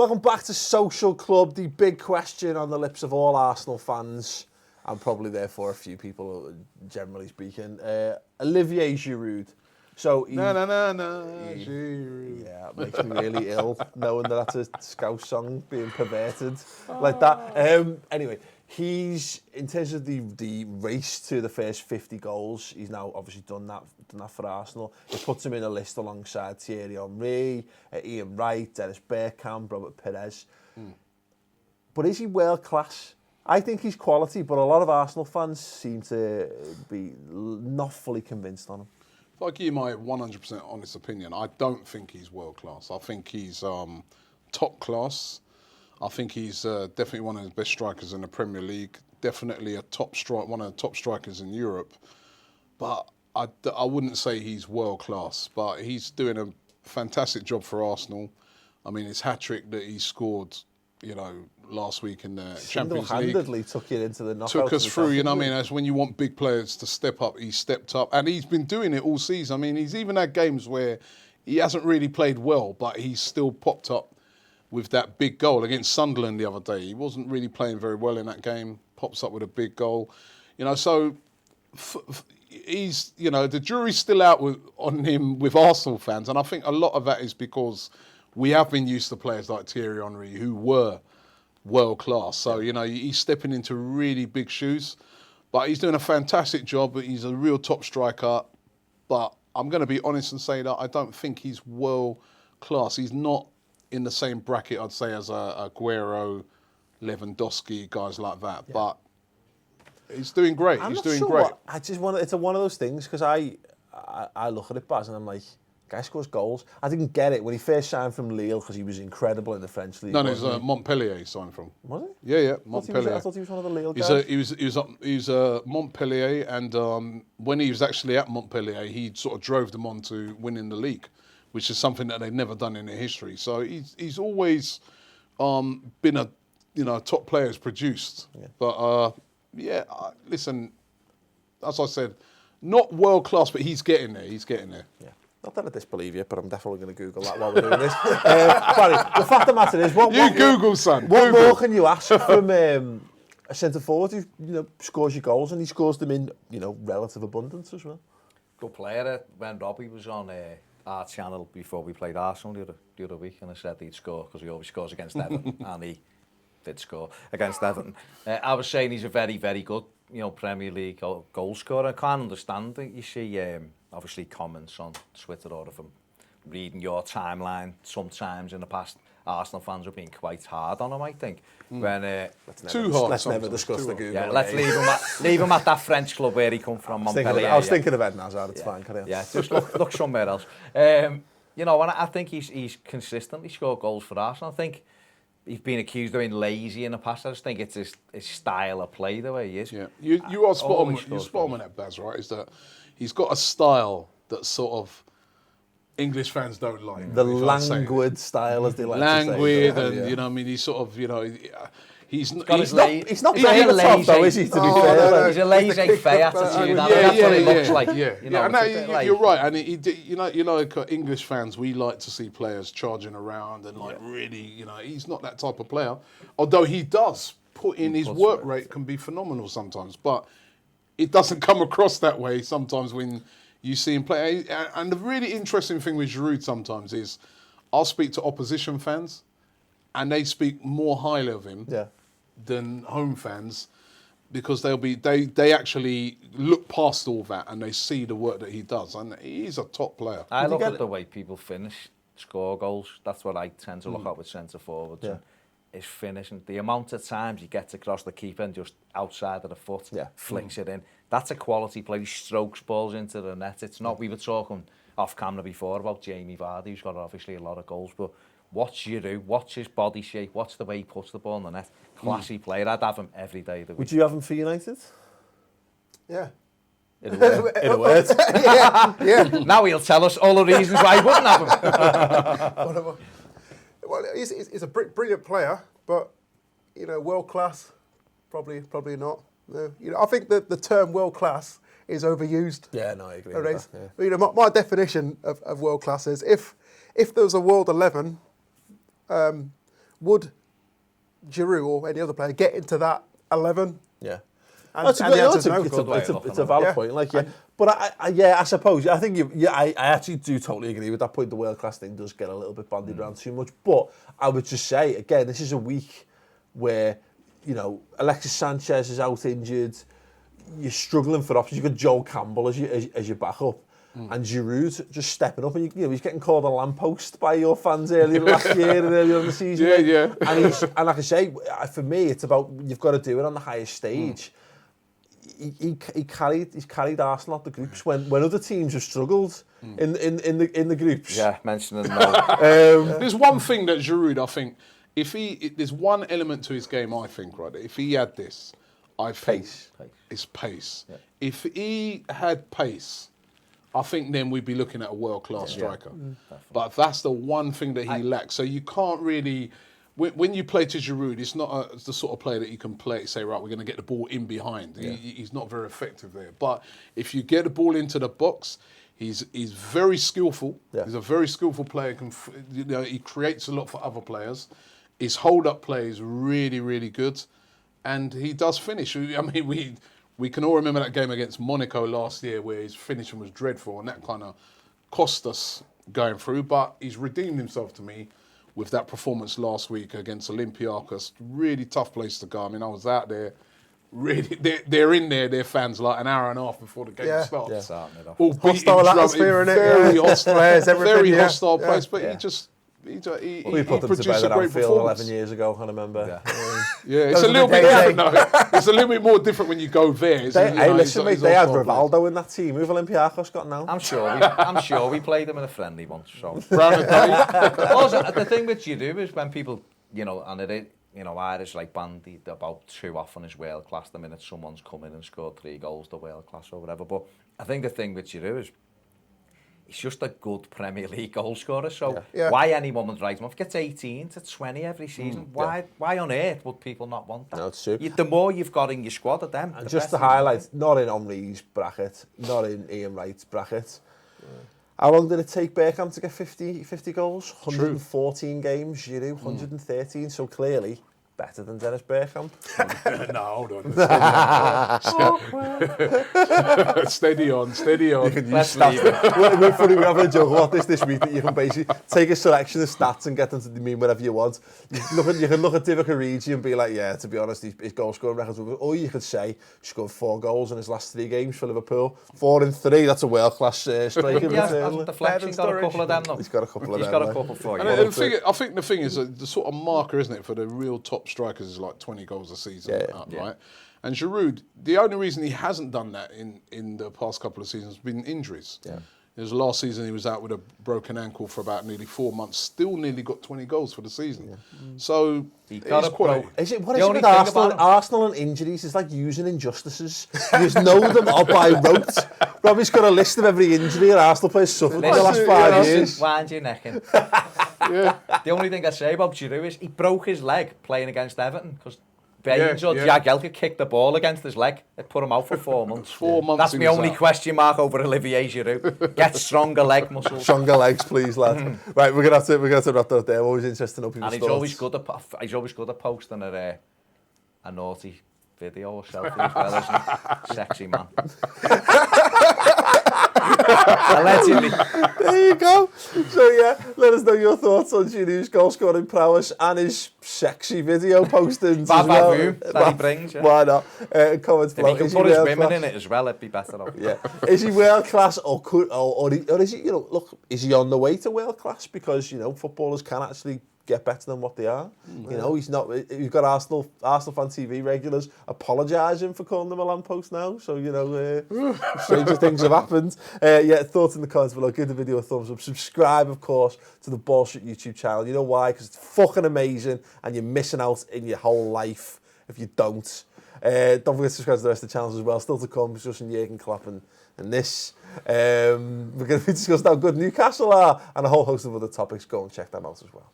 Welcome back to Social Club, the big question on the lips of all Arsenal fans, and probably therefore a few people, generally speaking. Olivier Giroud. So Giroud. Yeah, it makes me really ill knowing that that's a Scouse song being perverted like that. Anyway, he's, in terms of the race to the first 50 goals, he's now obviously done that for Arsenal. It puts him in a list alongside Thierry Henry, Ian Wright, Dennis Bergkamp, Robert Perez. But is he world class? I think he's quality, but a lot of Arsenal fans seem to be not fully convinced on him. If I give you my 100% honest opinion, I don't think he's world class. I think he's top class. I think he's definitely one of the best strikers in the Premier League. Definitely one of the top strikers in Europe. But I wouldn't say he's world class. But he's doing a fantastic job for Arsenal. I mean, his hat-trick that he scored, last week in the Champions League. Single-handedly took it into the knockout. Took us through, I mean, that's when you want big players to step up, he stepped up. And he's been doing it all season. I mean, he's even had games where he hasn't really played well, but he's still popped up with that big goal against Sunderland the other day. He wasn't really playing very well in that game, pops up with a big goal. So he's, the jury's still out on him with Arsenal fans. And I think a lot of that is because we have been used to players like Thierry Henry who were world class. So, he's stepping into really big shoes, but he's doing a fantastic job. He's a real top striker, but I'm going to be honest and say that I don't think he's world class. He's not in the same bracket, I'd say, as Aguero, Lewandowski, guys like that. Yeah. But he's doing great. He's doing great. It's one of those things, because I look at it, Baz, and I'm like, guy scores goals. I didn't get it when he first signed from Lille because he was incredible in the French league. No, it was Montpellier he signed from. Was it? Yeah, Montpellier. I thought he was one of the Lille guys. He was Montpellier, and when he was actually at Montpellier, he sort of drove them on to winning the league, which is something that they've never done in their history. So he's always been a top player who's produced. Yeah. But listen, as I said, not world class, but he's getting there. Yeah. Not that I disbelieve you, but I'm definitely going to Google that while we're doing this. Barry, the fact of the matter is, what more can you ask from a centre forward who scores your goals, and he scores them in relative abundance as well? Good player. When Robbie was on our channel before we played Arsenal the other week, and I said he'd score because he always scores against Everton, and he did score against Everton. I was saying he's a very, very good Premier League goal scorer. I can't understand it. You see, obviously, comments on Twitter or from reading your timeline sometimes in the past, Arsenal fans have been quite hard on him, I think. When let's never discuss the Google. Yeah, let's leave him at that French club where he come from, Montpellier. I was thinking of Ed Hazard, it's fine, carry on. Yeah, just look somewhere else. And I think he's consistently scored goals for Arsenal. I think he's been accused of being lazy in the past. I just think it's his style of play, the way he is. Yeah, you are spot on. You're spot on with that, Baz, right? Is that he's got a style that sort of English fans don't like. The languid style, as they like to say. Languid, and I mean, he's sort of, he's not very lazy, though, is he? To be fair, no, he's a laissez-faire attitude. That's what it looks like. You're right. And English fans, we like to see players charging around and really, he's not that type of player. Although he does put in his work rate can be phenomenal sometimes, but it doesn't come across that way sometimes when you see him play. And the really interesting thing with Giroud sometimes is I'll speak to opposition fans and they speak more highly of him than home fans, because they actually look past all that and they see the work that he does, and he's a top player. I look at the way people score goals. That's what I tend to look at with centre forwards. Yeah. Is finishing. The amount of times he gets across the keeper and just outside of the foot, flicks it in. That's a quality play. He strokes balls into the net. It's not. We were talking off camera before about Jamie Vardy, who's got obviously a lot of goals, but watch Giroud, watch his body shape, watch the way he puts the ball in the net. Classy player. I'd have him every day of the week. Would you have him for United? Yeah. It'll work. yeah. Now he'll tell us all the reasons why he wouldn't have him. Well, he's a brilliant player, but world class, probably not. No. I think that the term world class is overused. Yeah, no, I agree. With that, yeah. My definition of world class is if there was a world 11, would Giroud or any other player get into that 11? Yeah. And, That's a and good, the no, answer's no. it's a valid Yeah. point. Like, yeah. But I suppose, I think, I actually do totally agree with that point. The world-class thing does get a little bit bandied around too much. But I would just say, again, this is a week where, you know, Alexis Sanchez is out injured. You're struggling for options. You've got Joel Campbell as your backup. And Giroud just stepping up. And, you know, he's getting called a lamppost by your fans earlier last year and earlier in the season. Yeah. And like I say, for me, it's about, you've got to do it on the highest stage. He's carried Arsenal out the groups when other teams have struggled in the groups. Yeah, mentioning that. There's one thing that Giroud, I think, there's one element to his game, I think, right? If he had this, I think it's pace. Yeah. If he had pace, I think then we'd be looking at a world-class striker. But that's the one thing that he lacks. So you can't really... When you play to Giroud, it's not the sort of player that you can play, say, right, we're going to get the ball in behind. Yeah. He's not very effective there. But if you get the ball into the box, he's very skillful. Yeah. He's a very skillful player. He creates a lot for other players. His hold-up play is really, really good. And he does finish. I mean, we can all remember that game against Monaco last year where his finishing was dreadful, and that kind of cost us going through. But he's redeemed himself to me with that performance last week against Olympiacos. Really tough place to go. I mean, I was out there. Really, they're in there. Their fans like an hour and a half before the game starts. Yeah. All Hostile atmosphere in it. Very hostile, very yeah. hostile place. But we he put them to produced bed a at great Anfield performance. 11 years ago, I remember. Yeah, it's Those a little were the bit days, different though. It's a little bit more different when you go there. Listen, mate, they had Rivaldo in that team. Who've Olympiacos got now? I'm sure we played them in a friendly once. So. Brown and Dave. Also, the thing that you do is when people, you know, and it, you know, Irish like bandied about too often is world class. The minute someone's come in and scored 3 goals, they're world class or whatever. But I think the thing that you do is, he's just a good Premier League goal scorer. So why any woman's right him off gets 18 to 20 every season? Why on earth would people not want that? No, it's true. The more you've got in your squad of them, and just to highlight, not in Henry's bracket, not in Ian Wright's bracket. How long did it take Bergkamp to get 50 goals? 114 games, Giroud 113. So clearly better than Dennis Bergkamp. No, hold on. Steady on. let's leave it. We're funny, we're having a joke about this week that you can basically take a selection of stats and get them to mean whatever you want. You can look at Divock Origi and be like, yeah, to be honest, his goal scoring records were good. Or you could say he scored 4 goals in his last 3 games for Liverpool. 4 in 3, that's a world-class striker. The Fletcher's got a couple of them though. He's got a couple of them. He's got a couple for you. I think the thing is, the sort of marker, isn't it, for the real top strikers is like 20 goals a season, right? And Giroud, the only reason he hasn't done that in the past couple of seasons has been injuries. Yeah. It was last season he was out with a broken ankle for about nearly 4 months, still nearly got 20 goals for the season. Yeah. So he's quality. What is it with Arsenal and injuries? It's like using injustices. You just know them all by rote. Robbie's got a list of every injury an Arsenal player's suffered in the last 5 years. Wind your neck in. The only thing I say about Giroud is he broke his leg playing against Everton because Baines or Jagielka kicked the ball against his leg. It put him out for 4 months. 4 months. That's my only question mark over Olivier Giroud. Get stronger leg muscles. Stronger legs, please, lad. Right, we're gonna have to wrap that up there. I'm always interested to know people's thoughts. And he's always good at posting a naughty video or selfie as well, isn't he? Sexy man. Allegedly. There you go. So let us know your thoughts on Giroud's goal scoring prowess and his sexy video postings as well. That he brings. Yeah. Why not? Comments below. If he can put his women in it as well, it'd be better. Yeah. Is he world class or is he? You know, look, is he on the way to world class? Because footballers can actually get better than what they are. You know, he's not. You've got Arsenal fan TV regulars apologising for calling them a lamppost now. So stranger things have happened. Thoughts in the comments below. Give the video a thumbs up. Subscribe, of course, to the Bullshit YouTube channel. You know why? Because it's fucking amazing, and you're missing out in your whole life if you don't. Don't forget to subscribe to the rest of the channels as well. Still to come, discussing Jurgen Klopp and this. We're going to be discussing how good Newcastle are and a whole host of other topics. Go and check them out as well.